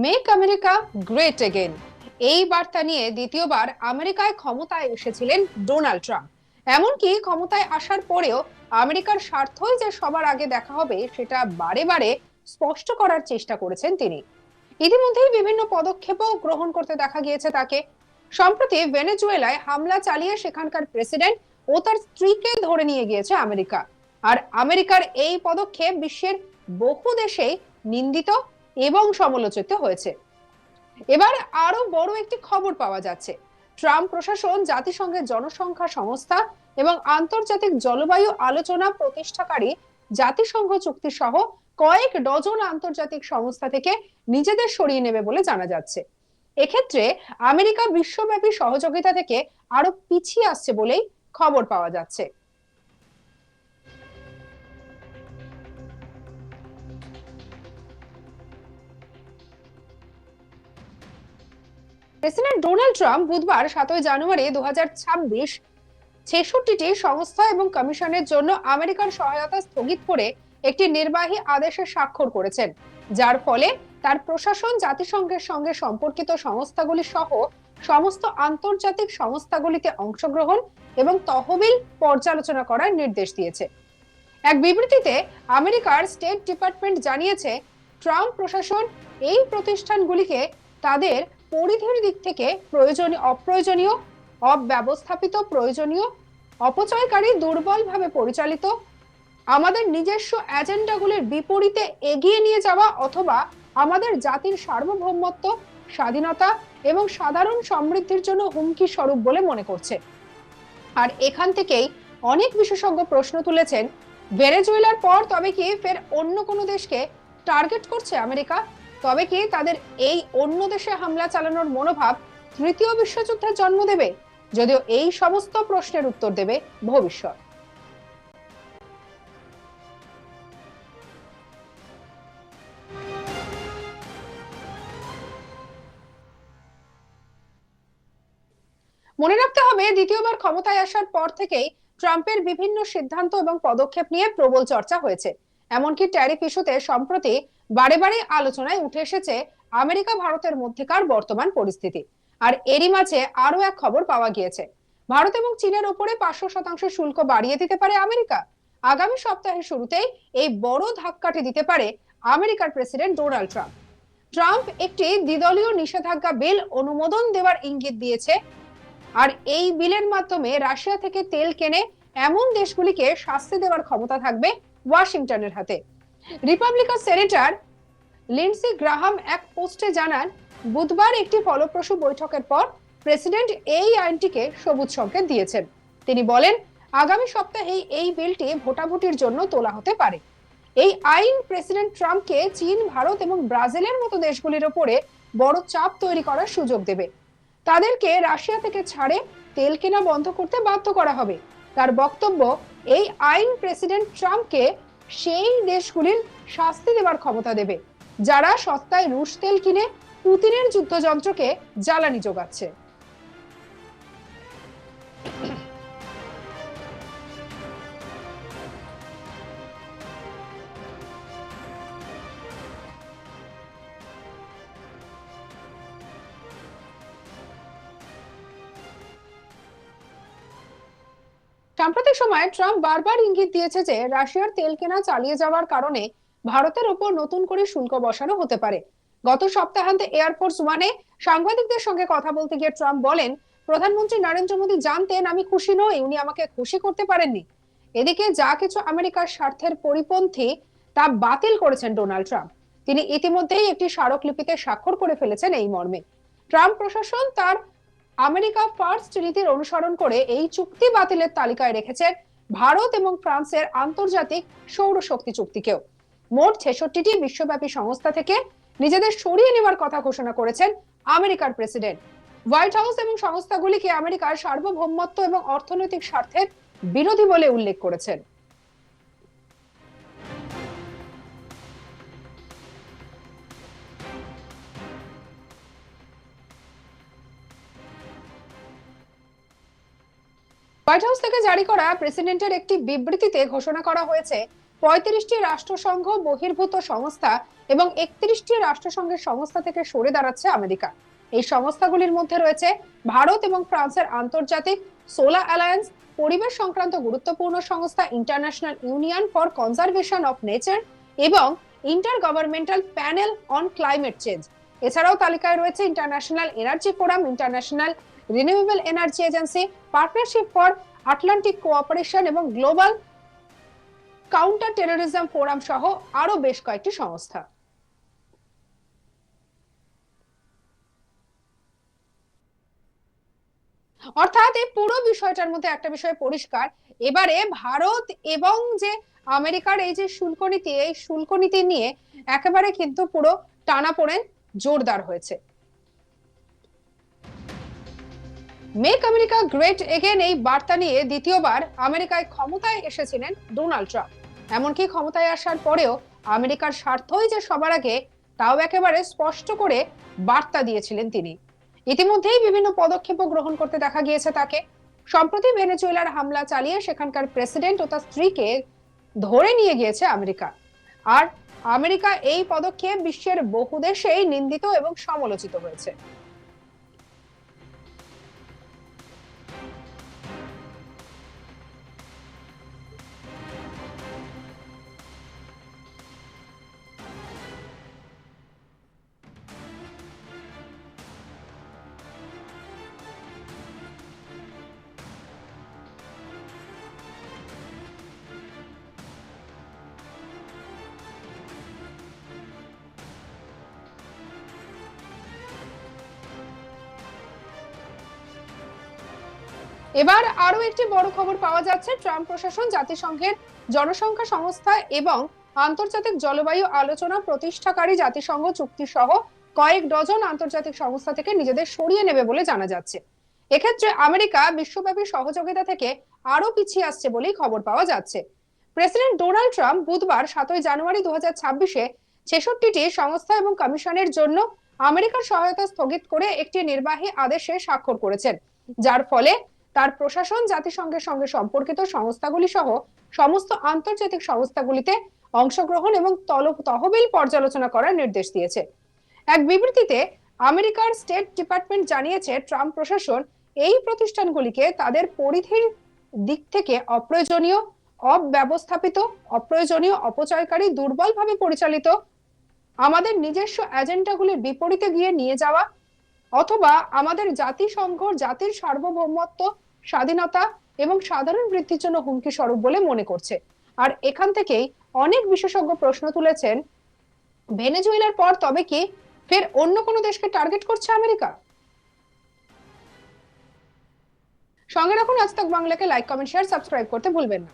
Make America great again, এই বার্তা নিয়ে দ্বিতীয়বার আমেরিকায় ক্ষমতায় এসেছিলেন ডোনাল্ড ট্রাম্প। এমনকি ক্ষমতায় আসার পরেও আমেরিকার স্বার্থই যে সবার আগে দেখা হবে সেটা বারে বারে স্পষ্ট করার চেষ্টা করেছেন তিনি। ইতিমধ্যেই বিভিন্ন পদক্ষেপও গ্রহণ করতে দেখা গিয়েছে তাকে। সম্প্রতি ভেনেজুয়েলায় হামলা চালিয়ে সেখানকার প্রেসিডেন্ট ও তার স্ত্রীকে ধরে নিয়ে গিয়েছে আমেরিকা। আর আমেরিকার এই পদক্ষেপ বিশ্বের বহু দেশেই নিন্দিত এবং সমালোচিত হয়েছে। এবার আরো বড় একটি খবর পাওয়া যাচ্ছে। ট্রাম্প প্রশাসন জাতিসংঘের জনসংখ্যা সংস্থা এবং আন্তর্জাতিক জলবায়ু আলোচনা প্রতিষ্ঠাকারী জাতিসংঘ চুক্তি সহ কয়েক ডজন আন্তর্জাতিক সংস্থা থেকে নিজেদের সরিয়ে নেবে বলে জানা যাচ্ছে। এক্ষেত্রে আমেরিকা বিশ্বব্যাপী সহযোগিতা থেকে আরো পিছিয়ে আসছে বলেই খবর পাওয়া যাচ্ছে। প্রেসিডেন্ট ডোনাল্ড ট্রাম্প বুধবার 7 জানুয়ারি 2026 ছেষট্টিটি সংস্থা এবং কমিশনের জন্য আমেরিকার সহায়তা স্থগিত করে একটি নির্বাহী আদেশে স্বাক্ষর করেছেন, যার ফলে তার প্রশাসন জাতিসংঘের সঙ্গে সম্পর্কিত সংস্থাগুলি সহ সমস্ত আন্তর্জাতিক সংস্থাগুলিতে অংশগ্রহণ এবং তহবিল পর্যালোচনা করার নির্দেশ দিয়েছে। এক বিবৃতিতে আমেরিকার স্টেট ডিপার্টমেন্ট জানিয়েছে, ট্রাম্প প্রশাসন এই প্রতিষ্ঠানগুলিকে তাদের পরিধির দিক থেকে অপ্রয়োজনীয়, অব্যবস্থাপিত, প্রয়োজনীয়, অপচয়কারী, দুর্বলভাবে পরিচালিত, আমাদের নিজস্ব এজেন্ডাগুলির বিপরীতে এগিয়ে নিয়ে যাওয়া অথবা আমাদের জাতির সার্বভৌমত্ব, স্বাধীনতা এবং সাধারণ সমৃদ্ধির জন্য হুমকি স্বরূপ বলে মনে করছে। আর এখান থেকেই অনেক বিশেষজ্ঞ প্রশ্ন তুলেছেন, ভেনেজুয়েলার পর তবে কি ফের অন্য কোনো দেশকে টার্গেট করছে আমেরিকা? তবে কি তাদের এই অন্য দেশে হামলা চালানোর মনোভাব তৃতীয় বিশ্বযুদ্ধের জন্ম দেবে? যদিও এই সমস্ত প্রশ্নের উত্তর দেবে ভবিষ্যৎ। মনে রাখতে হবে, দ্বিতীয়বার ক্ষমতায় আসার পর থেকেই ট্রাম্পের বিভিন্ন সিদ্ধান্ত এবং পদক্ষেপ নিয়ে প্রবল চর্চা হয়েছে। এমনকি ট্যারিফ ইস্যুতে সম্প্রতি বারে বারে আলোচনায় উঠে এসেছে আমেরিকা ভারতের মধ্যেকার বর্তমান পরিস্থিতি। আর এরই মাঝে আরো এক খবর পাওয়া গিয়েছে, ভারত এবং চীনের ওপরে 500% শুল্ক বাড়িয়ে দিতে পারে আমেরিকা। আগামী সপ্তাহের শুরুতেই এই বড় ধাক্কাটি দিতে পারে আমেরিকার প্রেসিডেন্ট ডোনাল্ড ট্রাম্প। ট্রাম্প একটি দ্বিদলীয় নিষেধাজ্ঞা বিল অনুমোদন দেওয়ার ইঙ্গিত দিয়েছে। আর এই বিলের মাধ্যমে রাশিয়া থেকে তেল কেনে এমন দেশগুলিকে শাস্তি দেওয়ার ক্ষমতা থাকবে ওয়াশিংটনের হাতে। রিপাবলিকান সেনেটর লিন্ডসি গ্রাহাম এক পোস্টে জানান, বুধবার একটি ফলপ্রসূ বৈঠকের পর প্রেসিডেন্ট এই আইনটিকে সবুজ সংকেত দিয়েছেন। তিনি বলেন, আগামী সপ্তাহেই এই বিলটি ভোটাভুটির জন্য তোলা হতে পারে। এই আইন প্রেসিডেন্ট ট্রাম্পকে চীন, ভারত এবং ব্রাজিলের মতো দেশগুলির উপরে বড় চাপ তৈরি করার সুযোগ দেবে। তাদেরকে রাশিয়া থেকে ছাড়ে তেল কেনা বন্ধ করতে বাধ্য করা হবে। তার বক্তব্য, এই আইন প্রেসিডেন্ট ট্রাম্পকে সেই দেশগুলির শাস্তি দেওয়ার ক্ষমতা দেবে যারা সস্তায় রুশ তেল কিনে পুতিনের যুদ্ধযন্ত্রকে জ্বালানি যোগাচ্ছে। সাম্প্রতিক সময়ে ট্রাম্প বারবার ইঙ্গিত দিয়েছে যে রাশিয়ার তেল কেনা চালিয়ে যাওয়ার কারণে ভারতের উপর নতুন করে শুল্ক বসানো হতে পারে। গত সপ্তাহান্তে এয়ারফোর্স ওয়ানে সাংবাদিকদের সঙ্গে কথা বলতে গিয়ে ট্রাম্প বলেন, প্রধানমন্ত্রী নরেন্দ্র মোদী জানতেন আমি খুশি নই, উনি আমাকে খুশি করতে পারেননি। এদিকে যা কিছু আমেরিকার স্বার্থের পরিপন্থী তা বাতিল করেছেন ডোনাল্ড ট্রাম্প। তিনি ইতিমধ্যেই একটি স্মারকলিপিতে স্বাক্ষর করে ফেলেছেন এই মর্মে। ট্রাম্প প্রশাসন তার আমেরিকা ফার্স্ট নীতির অনুসরণ করে এই চুক্তি বাতিলের তালিকায় রেখেছেন ভারত এবং ফ্রান্সের আন্তর্জাতিক সৌরশক্তি চুক্তিকেও। মোট 66টি বিশ্বব্যাপী সংস্থা থেকে নিজেদের সরিয়ে নেওয়ার কথা ঘোষণা করেছেন আমেরিকার প্রেসিডেন্ট। হোয়াইট হাউস এবং সংস্থাগুলিকে আমেরিকার সার্বভৌমত্ব এবং অর্থনৈতিক স্বার্থের বিরোধী বলে উল্লেখ করেছেন। হোয়াইট হাউস থেকে জারি করা প্রেসিডেন্টের একটি বিবৃতিতে ঘোষণা করা হয়েছে, 35টি রাষ্ট্রসংঘ বহির্ভূত সংস্থা এবং 31টি রাষ্ট্রসংঘের সংস্থা থেকে সরে দাঁড়াচ্ছে আমেরিকা। এই সংস্থাগুলির মধ্যে রয়েছে ভারত এবং ফ্রান্সের আন্তর্জাতিক সোলার অ্যালায়েন্স, পরিবেশ সংক্রান্ত গুরুত্বপূর্ণ সংস্থা International Union for Conservation of Nature এবং Intergovernmental Panel on Climate Change. এছাড়াও তালিকায় রয়েছে International Energy Forum, International Renewable Energy Agency, Partnership for Atlantic Cooperation এবং গ্লোবাল কাউন্টার টেরোরিজম ফোরাম সহ আরো বেশ কয়েকটি সংস্থা। অর্থাৎ এই পুরো বিষয়টার মধ্যে একটা বিষয় পরিষ্কার, এবারে ভারত এবং যে আমেরিকার এই যে শুল্ক নীতি, এই শুল্ক নীতি নিয়ে একেবারে কিন্তু পুরো টানাপোড়েন জোরদার হয়েছে। মেক আমেরিকা গ্রেট এগেন এই বার্তা নিয়ে দ্বিতীয়বার আমেরিকায় ক্ষমতায় এসেছিলেন ডোনাল্ড ট্রাম্প। এমনকি ক্ষমতায় আসার পরেও আমেরিকার স্বার্থই যে সবার আগে, তাও একেবারে স্পষ্ট করে বার্তা দিয়েছিলেন তিনি। ইতিমধ্যেই বিভিন্ন পদক্ষেপও গ্রহণ করতে দেখা গিয়েছে তাকে। সম্প্রতি ভেনেজুয়েলার হামলা চালিয়ে সেখানকার প্রেসিডেন্ট ও তার স্ত্রীকে ধরে নিয়ে গিয়েছে আমেরিকা। আর আমেরিকা এই পদক্ষেপ বিশ্বের বহু দেশেই নিন্দিত এবং সমালোচিত হয়েছে। এবার আরো একটি বড় খবর পাওয়া যাচ্ছে। ট্রাম্প প্রশাসন জাতিসংঘের জনসংখ্যা সংস্থা এবং আন্তর্জাতিক জলবায়ু আলোচনা প্রতিষ্ঠাকারী জাতিসংঘ চুক্তি সহ কয়েক ডজন আন্তর্জাতিক সংস্থা থেকে নিজেদের সরিয়ে নেবে বলে জানা যাচ্ছে। এক্ষেত্রে আমেরিকা বিশ্বব্যাপী সহযোগিতা থেকে আরো পিছিয়ে আসছে বলেই খবর পাওয়া যাচ্ছে। প্রেসিডেন্ট ডোনাল্ড ট্রাম্প বুধবার 7 জানুয়ারি 2026-এ 66টি সংস্থা এবং কমিশনের জন্য আমেরিকার সহায়তা স্থগিত করে একটি নির্বাহী আদেশে স্বাক্ষর করেছেন, যার ফলে তার প্রশাসন জাতিসংঘের সঙ্গে সম্পর্কিত সংস্থাগুলি সহ সমস্ত আন্তর্জাতিক সংস্থাগুলিতে অংশগ্রহণ এবং তহবিল পর্যালোচনা করার নির্দেশ দিয়েছে। এক বিবৃতিতে আমেরিকার স্টেট ডিপার্টমেন্ট জানিয়েছে, ট্রাম্প প্রশাসন এই প্রতিষ্ঠানগুলিকে তাদের পরিধির দিক থেকে অপ্রয়োজনীয়, অব্যবস্থাপিত, অপ্রয়োজনীয়, অপচয়কারী, দুর্বলভাবে পরিচালিত, আমাদের নিজস্ব এজেন্ডাগুলির বিপরীতে গিয়ে নিয়ে যাওয়া অথবা আমাদের জাতিসংঘ জাতির সার্বভৌমত্ব, স্বাধীনতা এবং সাধারণ বৃদ্ধির জন্য হুমকি স্বরূপ বলে মনে করছে। আর এখান থেকেই অনেক বিশেষজ্ঞ প্রশ্ন তুলেছেন, ভেনেজুয়েলার পর তবে কি ফের অন্য কোনো দেশকে টার্গেট করছে আমেরিকা? সঙ্গে রাখুন আজ তাক বাংলাকে, লাইক, কমেন্ট, শেয়ার, সাবস্ক্রাইব করতে ভুলবেন না।